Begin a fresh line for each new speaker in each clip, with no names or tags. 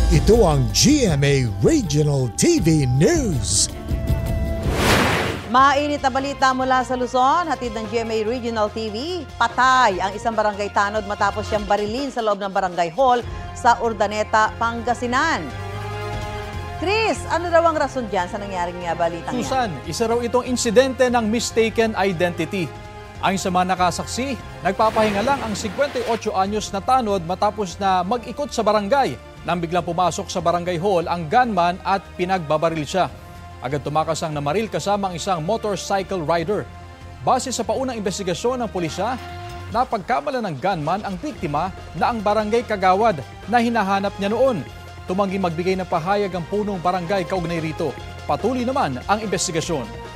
Ito ang GMA Regional TV News.
Mainit na balita mula sa Luzon, hatid ng GMA Regional TV. Patay ang isang barangay tanod matapos siyang barilin sa loob ng barangay hall sa Urdaneta, Pangasinan. Chris, ano daw ang rason dyan sa nangyaring balitang yan?
Susan, isa raw itong insidente ng mistaken identity. Ayon sa mga nakasaksi, nagpapahinga lang ang 58 anyos na tanod matapos na mag-ikot sa barangay nang biglang pumasok sa barangay hall ang gunman at pinagbabaril siya. Agad tumakas ang namaril kasama ang isang motorcycle rider. Base sa paunang investigasyon ng pulisya, napagkamala ng gunman ang biktima na ang barangay kagawad na hinahanap niya noon. Tumanggi magbigay ng pahayag ang punong barangay kaugnay rito. Patuloy naman ang investigasyon.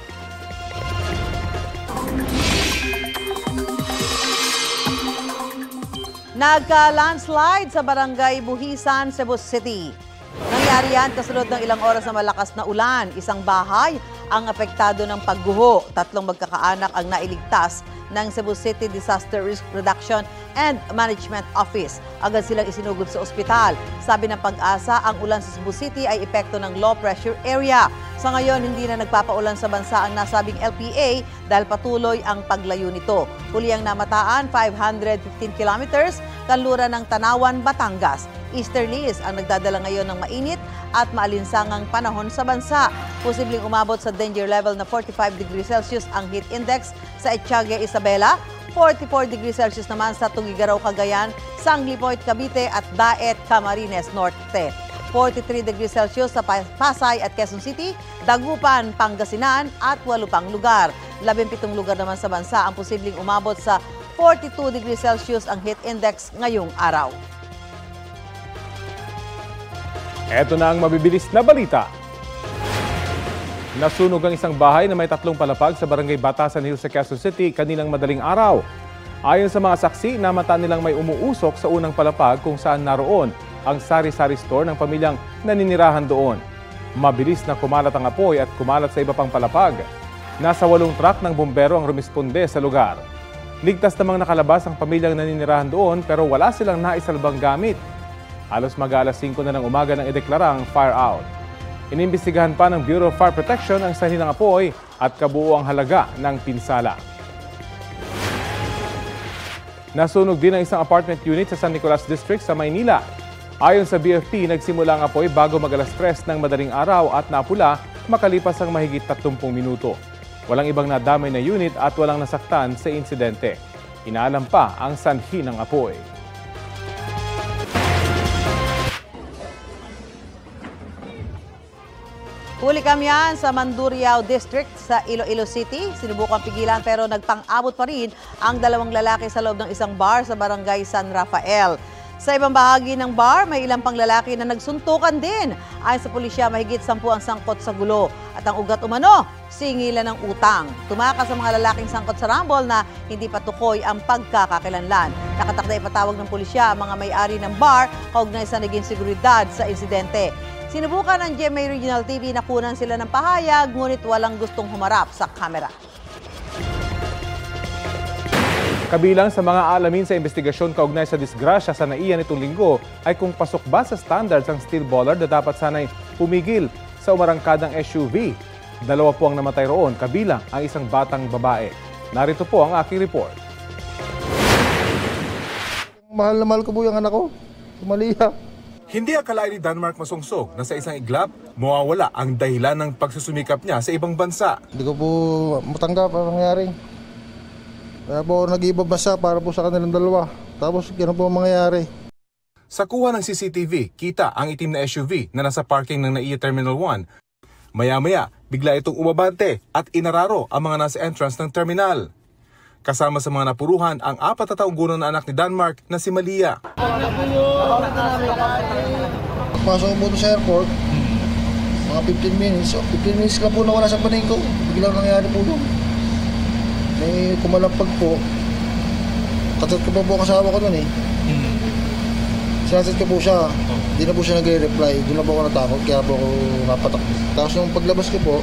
Nagka-landslide sa barangay Buhisan, Cebu City. Nangyari yan kasunod ng ilang oras na malakas na ulan. Isang bahay ang apektado ng pagguho. 3 magkakaanak ang nailigtas ng Cebu City Disaster Risk Reduction and Management Office. Agad silang isinugod sa ospital. Sabi ng Pag-asa, ang ulan sa Cebu City ay epekto ng low pressure area. Sa ngayon, hindi na nagpapaulan sa bansa ang nasabing LPA dahil patuloy ang paglayo nito. Huli ang namataan, 515 kilometers, kanluran ng Tanawan, Batangas. Easterlies ang nagdadala ngayon ng mainit at maalinsangang panahon sa bansa. Posibleng umabot sa danger level na 45 degrees Celsius ang heat index sa Etiaga, Isabela, 44 degrees Celsius naman sa Tugigaraw, Cagayan, Sanglipoy, Cavite at Daet, Camarines Norte. 43 degrees Celsius sa Pasay at Quezon City, Dagupan, Pangasinan at 8 pang lugar. 17 lugar naman sa bansa ang posibleng umabot sa 42 degrees Celsius ang heat index ngayong araw.
Eto na ang mabibilis na balita. Nasunog ang isang bahay na may 3 palapag sa barangay Batasan Hills sa Quezon City kaninang madaling araw. Ayon sa mga saksi, namata nilang may umuusok sa unang palapag kung saan naroon ang sari-sari store ng pamilyang naninirahan doon. Mabilis na kumalat ang apoy at kumalat sa iba pang palapag. Nasa 8 truck ng bumbero ang rumisponde sa lugar. Ligtas namang nakalabas ang pamilyang naninirahan doon pero wala silang naisalbang gamit. Halos mag-alas 5 na ng umaga nang ideklara ang fire out. Inimbestigahan pa ng Bureau of Fire Protection ang sanhi ng apoy at kabuuang halaga ng pinsala. Nasunog din ang isang apartment unit sa San Nicolas District sa Maynila. Ayon sa BFP, nagsimula ang apoy bago mag-alas 3 ng madaling araw at napula makalipas ang mahigit 30 minuto. Walang ibang nadamay na unit at walang nasaktan sa insidente. Inaalam pa ang sanhi ng apoy.
Huli kami yan sa Mandurriao District sa Iloilo City. Sinubukan pigilan pero nagpang-abot pa rin ang 2 lalaki sa loob ng isang bar sa barangay San Rafael. Sa ibang bahagi ng bar, may ilang pang lalaki na nagsuntukan din. Ayon sa pulisya, mahigit 10 ang sangkot sa gulo. At ang ugat umano, singilan ng utang. Tumakas sa mga lalaking sangkot sa rambol na hindi patukoy ang pagkakakilanlan. Nakatakda ipatawag ng pulisya ang mga may-ari ng bar kaugnay sa naging seguridad sa insidente. Sinubukan ng GMA Regional TV na kunan sila ng pahayag, ngunit walang gustong humarap sa kamera.
Kabilang sa mga alamin sa investigasyon kaugnay sa disgrasya sa NAIA nitong linggo ay kung pasok ba sa standards ang steel bollard na dapat sanay pumigil sa umarangkadang SUV. 2 po ang namatay roon, kabilang ang isang batang babae. Narito po ang aking report.
Mahal na mahal ko po yung anak ko. Maliha.
Hindi akalain ni Denmark Masungsog na sa isang iglap, mawawala ang dahilan ng pagsusumikap niya sa ibang bansa.
Hindi ko po matanggap ang nangyari. Kaya po nag-iba basa para po sa kanilang 2. Tapos gano'n po ang mangyayari.
Sa kuha ng CCTV, kita ang itim na SUV na nasa parking ng NAIA Terminal 1. Maya-maya, bigla itong umabante at inararo ang mga nasa entrance ng terminal. Kasama sa mga napuruhan ang 4 na taong gulang na anak ni Denmark na si Malia.
Pasok mo sa airport, mga 15 minutes. So, 15 minutes lang po nawala sa paning ko. Biglang nangyari po doon. May kumalampag po. Katat ko pa po kasama ko doon eh. Sinasit ko po siya. Hindi na po siya nagre-reply. Doon na po ako natakot kaya po ako napatakot. Tapos nung paglabas ko po,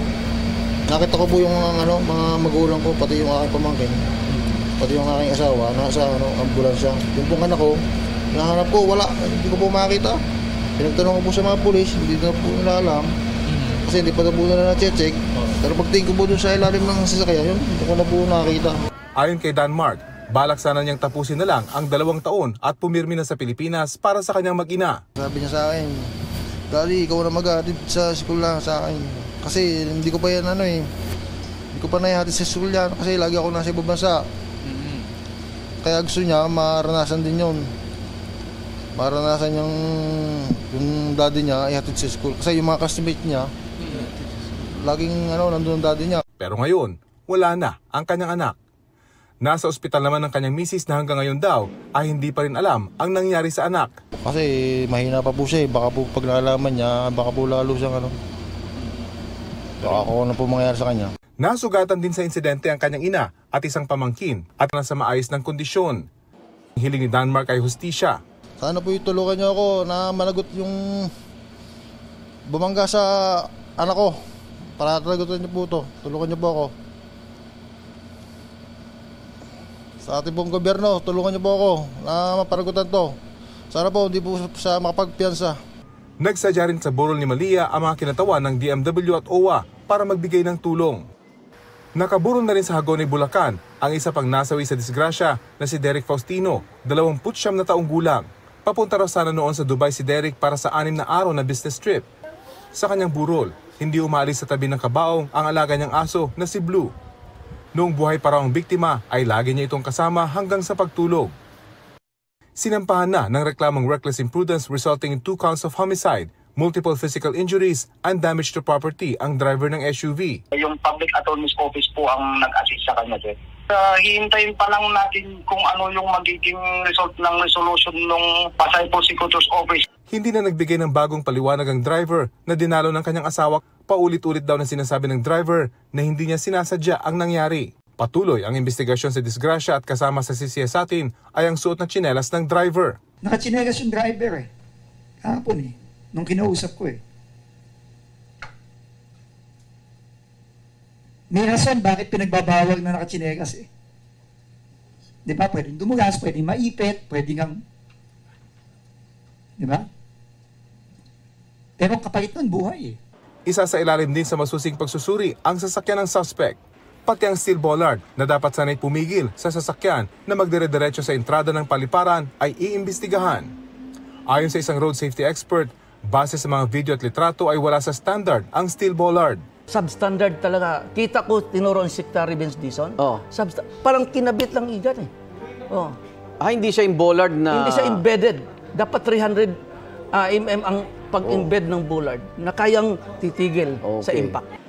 nakita ko po yung mga magulang ko, pati yung aking pamangkin. Pati yung aking asawa, nasa ambulansya. Yung pong anak ko, nahanap ko, wala. Hindi ko po makita. Pinagtanong ko po sa mga pulis, hindi na po nila alam. Kasi hindi pa na po nila na-check. Pero pagtingin ko po doon sa ilalim ng sasakyan, yun, hindi ko na po nakakita.
Ayon kay Danmark, balak sana niyang tapusin na lang ang 2 taon at pumirmi na sa Pilipinas para sa kanyang mag-ina.
Sabi niya sa akin, Daddy, ikaw na mag-aatid sa school lang sa akin. Kasi hindi ko pa yan hindi ko pa naihatid sa school yan kasi lagi ako nasa ibang bansa. Kaya gusto niya, maranasan din yun. Maranasan yung daddy niya ihatid sa school. Kasi yung mga classmate niya, laging nandun ang daddy niya.
Pero ngayon, wala na ang kanyang anak. Nasa ospital naman ng kanyang misis na hanggang ngayon daw ay hindi pa rin alam ang nangyari sa anak.
Kasi mahina pa po siya eh. Baka po pag nalaman niya, baka po lalo siyang baka kung ano po mangyari sa kanya.
Nasugatan din sa insidente ang kanyang ina at isang pamangkin at nasa maayos ng kondisyon. Hiling ni Danmark ay hustisya.
Sana po itulungan niyo ako na managot yung bumangga sa anak ko. Para talagutin niyo po ito. Tulungan niyo po ako. Sa ating pong gobyerno, tulungan niyo po ako na mapanagutan to. Sana po hindi po sa makapagpiyansa.
Nagsadya rin sa burol ni Malia ang mga kinatawan ng DMW at OWA para magbigay ng tulong. Nakaburol na rin sa Hagonoy, Bulacan ang isa pang nasawi sa disgrasya na si Derek Faustino, 29 na taong gulang. Papunta raw sana noon sa Dubai si Derek para sa 6 na araw na business trip. Sa kanyang burol, hindi umalis sa tabi ng kabaong ang alaga niyang aso na si Blue. Noong buhay pa raw ang biktima ay lagi niya itong kasama hanggang sa pagtulog. Sinampahan na ng reklamong reckless imprudence resulting in 2 counts of homicide, multiple physical injuries, and damage to property ang driver ng SUV.
Yung public attorney's office po ang nag-assist sa kanya din. Hihintayin pa lang natin kung ano yung magiging result ng resolution ng Pasay Prosecutor's Office.
Hindi na nagbigay ng bagong paliwanag ang driver na dinalo ng kanyang asawa. Paulit-ulit daw na sinasabi ng driver na hindi niya sinasadya ang nangyari. Patuloy ang investigasyon sa disgrasya at kasama sa sisiyasatin ay ang suot na tsinelas ng driver.
Nakatsinelas yung driver kahapon nung kinausap ko May rason bakit pinagbabawal na nakatsinelas Di ba? Pwedeng dumulas, pwedeng maipit, pwedeng Di ba? Pero kapalit nun buhay
Isa sa ilalim din sa masusing pagsusuri ang sasakyan ng suspect. Pati ang steel bollard na dapat sanay pumigil sa sasakyan na magdire-diretso sa entrada ng paliparan ay iimbestigahan. Ayon sa isang road safety expert, base sa mga video at litrato ay wala sa standard ang steel bollard.
Substandard talaga. Kita ko tinuruan si Secretary Vince Dizon. Parang kinabit lang igan
Hindi siya yung bollard na...
Hindi siya embedded. Dapat 300 mm ang pag-embed ng bollard na kayang titigil sa impact.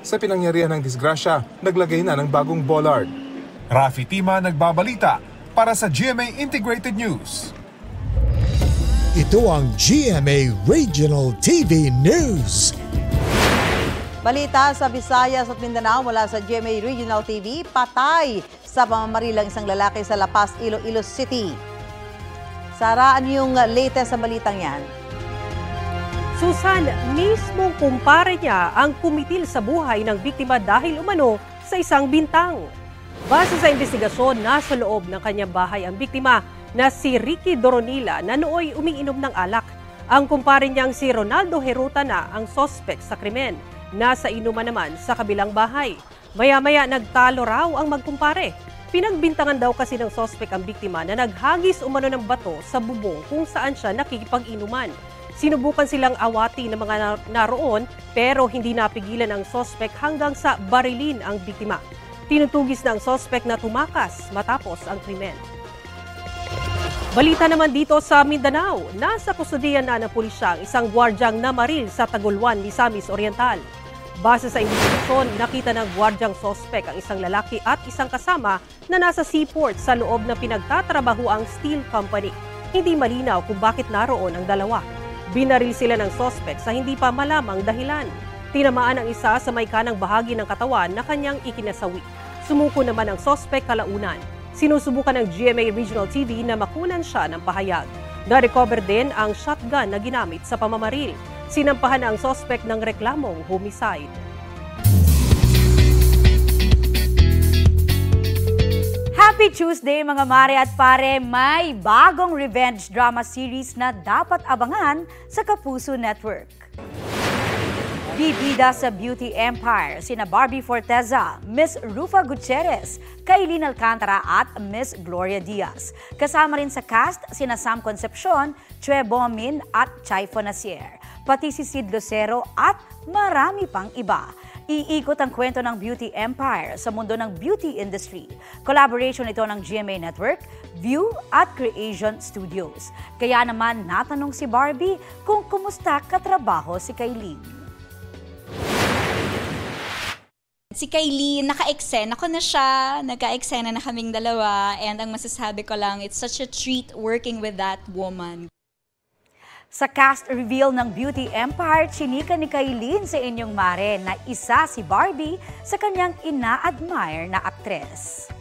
Sa pinangyarihan ng disgrasya, naglagay na ng bagong bollard. Rafi Tima nagbabalita para sa GMA Integrated News.
Ito ang GMA Regional TV News.
Balita sa Visayas at Mindanao mula sa GMA Regional TV, patay sa pamamarilang isang lalaki sa La Paz, Iloilo City. Sara, ano yung latest sa balitang yan?
Susan, mismong kumpare niya ang kumitil sa buhay ng biktima dahil umano sa isang bintang. Base sa investigasyon, nasa loob ng kanyang bahay ang biktima na si Ricky Doronila na nooy umiinom ng alak. Ang kumpare niyang si Ronaldo Heruta na ang sospek sa krimen. Nasa inuman naman sa kabilang bahay. Maya-maya nagtalo raw ang magkumpare. Pinagbintangan daw kasi ng sospek ang biktima na naghagis umano ng bato sa bubong kung saan siya nakikipag-inuman. Sinubukan silang awati ng mga naroon pero hindi napigilan ang sospek hanggang sa barilin ang biktima. Tinutugis na ang sospek na tumakas matapos ang krimen. Balita naman dito sa Mindanao, nasa kustudiyan na ng pulisya ang isang gwardyang namaril sa Taguluan, Misamis Oriental. Base sa investigasyon, nakita ng gwardyang sospek ang isang lalaki at isang kasama na nasa seaport sa loob ng pinagtatrabaho ang steel company. Hindi malinaw kung bakit naroon ang dalawa. Binaril sila ng sospek sa hindi pa malamang dahilan. Tinamaan ang isa sa may kanang bahagi ng katawan na kanyang ikinasawi. Sumuko naman ang sospek kalaunan. Sinusubukan ng GMA Regional TV na makunan siya ng pahayag. Na-recover din ang shotgun na ginamit sa pamamaril. Sinampahan ang sospek ng reklamong homicide.
Happy Tuesday mga mare at pare! May bagong revenge drama series na dapat abangan sa Kapuso Network. Bibida sa Beauty Empire, sina Barbie Forteza, Miss Rufa Gutierrez, Kailin Alcantara at Miss Gloria Diaz. Kasama rin sa cast sina Sam Concepcion, Chue Bomin at Chai Fonasier, pati si Sid Lucero at marami pang iba. Iikot ang kwento ng Beauty Empire sa mundo ng beauty industry. Collaboration ito ng GMA Network, View at Creation Studios. Kaya naman natanong si Barbie kung kumusta katrabaho si Kailin.
Si Kailin, naka-eksena ko na siya, nagka-eksena na kaming dalawa, and ang masasabi ko lang, it's such a treat working with that woman.
Sa cast reveal ng Beauty Empire, chinika ni Kailin sa inyong mare na isa si Barbie sa kanyang ina-admire na aktres.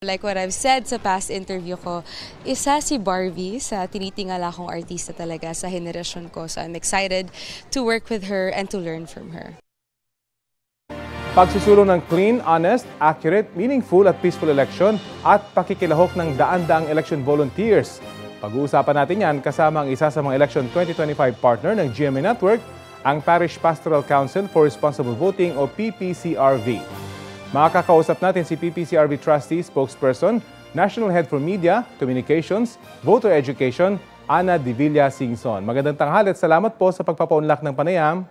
Like what I've said sa past interview ko, isa si Barbie sa tinitingala kong artista talaga sa henerasyon ko. So I'm excited to work with her and to learn from her.
Pagsusulong ng clean, honest, accurate, meaningful at peaceful election at pakikilahok ng daan-daang election volunteers. Pag-uusapan natin yan kasama ang isa sa mga Election 2025 partner ng GMA Network, ang Parish Pastoral Council for Responsible Voting o PPCRV. Makakausap natin si PPCRV Trustee Spokesperson, National Head for Media, Communications, Voter Education, Ana Divilla Singson. Magandang tanghali at salamat po sa pagpapaunlak ng panayam.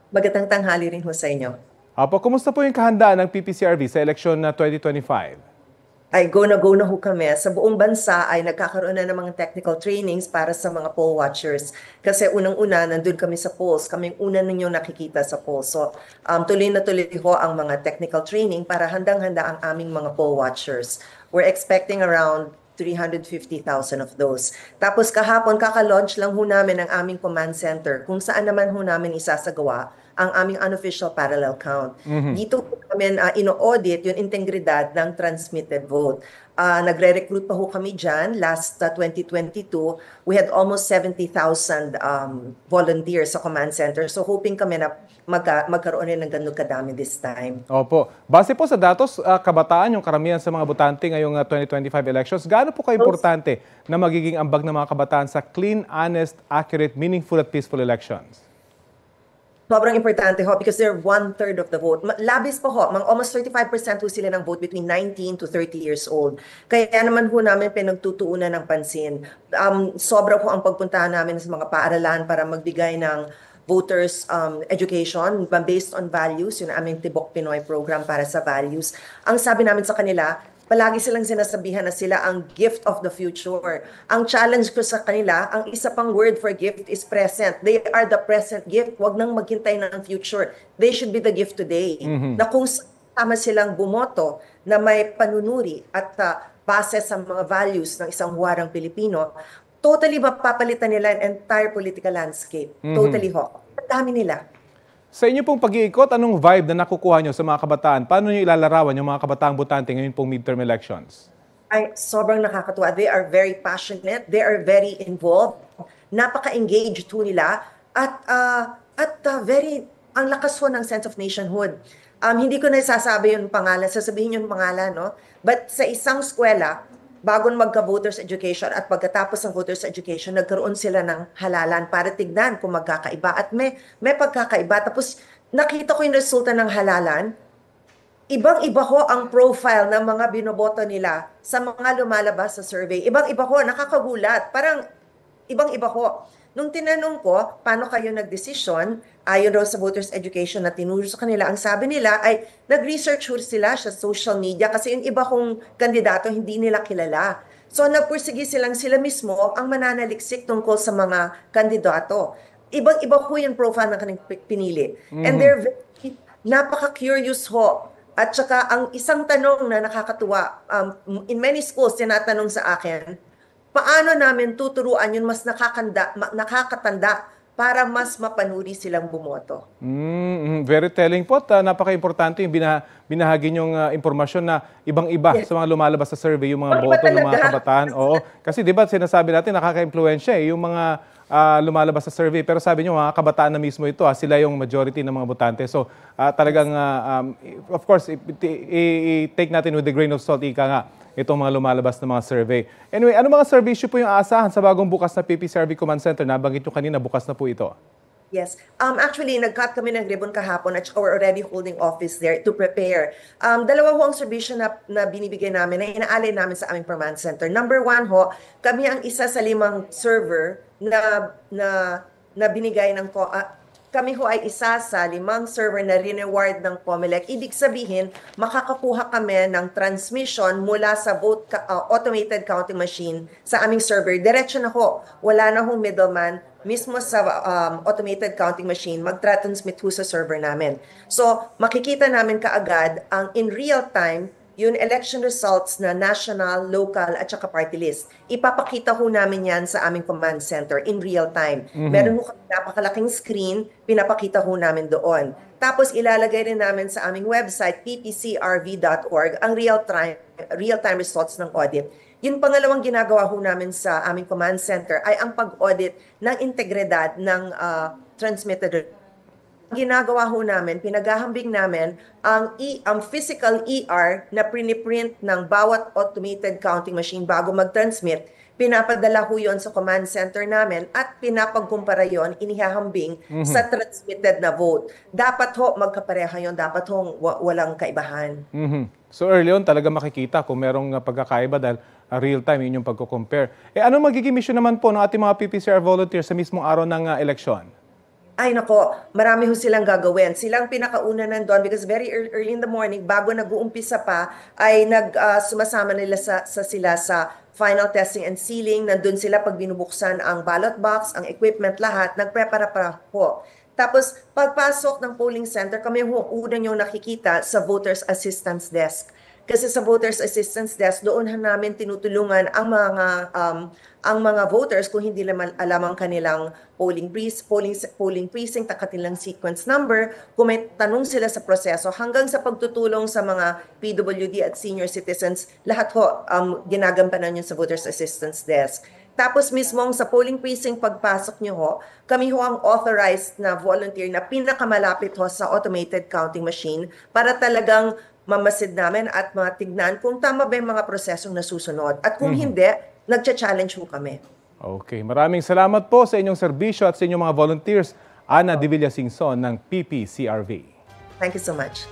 Magandang tanghali rin ho sa inyo.
Apo, kumusta po yung kahandaan ng PPCRV sa election na 2025?
Ay go na ho kami. Sa buong bansa ay nagkakaroon na ng mga technical trainings para sa mga poll watchers. Kasi unang-una, nandun kami sa polls. Kaming una ninyong nakikita sa polls. So, tuloy na tuloy ho ang mga technical training para handang-handa ang aming mga poll watchers. We're expecting around 350,000 of those. Tapos kahapon, kaka-launch lang ho namin ang aming command center kung saan naman ho namin isasagawa ang aming unofficial parallel count. Dito po namin ino-audit yung integridad ng transmitted vote. Nagre-recruit pa ho kami dyan. Last 2022, we had almost 70,000 volunteers sa command center. So hoping kami na magkaroon rin ng ganun kadami this time.
Opo. Base po sa datos, kabataan, yung karamihan sa mga botante ngayong 2025 elections, gaano po ka-importante na magiging ambag ng mga kabataan sa clean, honest, accurate, meaningful at peaceful elections?
Sobrang importante ho because they're 1/3 of the vote. Labis pa ho, almost 35% ho sila ng vote between 19 to 30 years old. Kaya naman ho namin pinagtutuunan ng pansin. Sobra ho ang pagpuntahan namin sa mga paaralan para magbigay ng voters education based on values, yung aming Tibok Pinoy program para sa values. Ang sabi namin sa kanila, palagi silang sinasabihan na sila ang gift of the future. Ang challenge ko sa kanila, ang isa pang word for gift is present. They are the present gift. Huwag nang maghintay ng future. They should be the gift today. Na kung tama silang bumoto na may panunuri at base sa mga values ng isang huwarang Pilipino, totally mapapalitan nila ang entire political landscape. Totally ho. Ang dami nila.
Sa inyo pong pag-iikot, anong vibe na nakukuha nyo sa mga kabataan? Paano nyo ilalarawan yung mga kabataang botante ngayon pong midterm elections?
Ay, sobrang nakakatuwa. They are very passionate. They are very involved. Napaka-engaged ho nila. At ang lakas ho ng sense of nationhood. Hindi ko na sasabi yung pangalan, sasabihin yung pangalan, no? But sa isang eskwela, bago magka-voters education at pagkatapos ng voters education, nagkaroon sila ng halalan para tignan kung magkakaiba. At may pagkakaiba. Tapos nakita ko yung resulta ng halalan. Ibang-iba ho ang profile ng mga binoboto nila sa mga lumalabas sa survey. Ibang-iba ho, nakakagulat. Parang ibang-iba ho. Nung tinanong ko, paano kayo nagdesisyon, ayon raw sa voters education na tinuro sa kanila, ang sabi nila ay nag-research sila sa social media kasi yung iba kong kandidato hindi nila kilala. So nagpursige silang sila mismo ang mananaliksik tungkol sa mga kandidato. Ibang-iba ho yung profile na kanilang pinili. And they're very, napaka-curious ho. At saka ang isang tanong na nakakatuwa, in many schools tinatanong sa akin, paano namin tuturuan yung mas nakakatanda para mas mapanuri silang bumoto?
Very telling po. Napaka-importante yung binahagi niyong impormasyon na ibang-iba sa mga lumalabas sa survey, yung mga boto ng mga kabataan. Oo. Kasi di ba sinasabi natin nakaka-impluensya yung mga lumalabas sa survey. Pero sabi nyo, mga kabataan na mismo ito, sila yung majority ng mga botante. So talagang, of course, i-take natin with the grain of salt, ika nga, itong mga lumalabas na mga survey. Anyway, ano mga survey issue po yung aasahan sa bagong bukas na PPCRV Command Center? Nabanggit nyo kanina, bukas na po ito.
Yes. Actually, nag-cut kami ng ribbon kahapon at we're already holding office there to prepare. Dalawa ho ang serbisyo na binibigay namin, na inaalay namin sa aming command center. Number 1 ho, kami ang isa sa 5 server na binigay ng kami ho ay isa sa 5 server na rineward ng COMELEC. Ibig sabihin, makakakuha kami ng transmission mula sa automated counting machine sa aming server. Diretso na ho. Wala na hong middleman. Mismo sa automated counting machine, mag-transmit ho sa server namin. So, makikita namin kaagad ang in real time yung election results na national, local, at saka party list. Ipapakita ho namin yan sa aming command center in real time. Meron ho kami napakalaking screen, pinapakita ho namin doon. Tapos ilalagay rin namin sa aming website, ppcrv.org, ang real-time results ng audit. Yung pangalawang ginagawa ho namin sa aming command center ay ang pag-audit ng integridad ng transmitted. Ginagawa ho namin, pinaghahambing namin ang physical ER na print ng bawat automated counting machine bago mag-transmit. Pinapadala ho yon sa command center namin at pinapagkumpara yon, inihahambing sa transmitted na vote. Dapat ho magkapareha yon, dapat ho walang kaibahan.
So early on talaga makikita kung merong pagkakaiba dahil real-time yun yung pagko-compare. Anong magiging mission naman po ng ating mga PPCR volunteers sa mismong araw ng eleksyon?
Ay nako, marami ho silang gagawin. Silang pinakauna nandun because very early in the morning, bago nag-uumpisa pa, ay sumasama nila sila sa final testing and sealing. Nandun sila pag binubuksan ang ballot box, ang equipment, lahat. Nagprepara pa po. Tapos, pagpasok ng polling center, kami una nyo nakikita sa Voters Assistance Desk. Kasi sa Voters Assistance Desk, doon namin tinutulungan ang mga voters kung hindi naman alam ang kanilang polling precinct, ang kanilang sequence number, kung may tanong sila sa proseso, hanggang sa pagtutulong sa mga PWD at senior citizens, lahat ho ginagampanan yun sa Voters Assistance Desk. Tapos mismong sa polling precinct pagpasok nyo ho, kami ho ang authorized na volunteer na pinakamalapit ho sa automated counting machine para talagang mamasid namin at matignan kung tama ba yung mga prosesong nasusunod. At kung hindi, nagcha-challenge ho kami.
Okay, maraming salamat po sa inyong serbisyo at sa inyong mga volunteers. Ana de Villasingson ng PPCRV.
Thank you so much.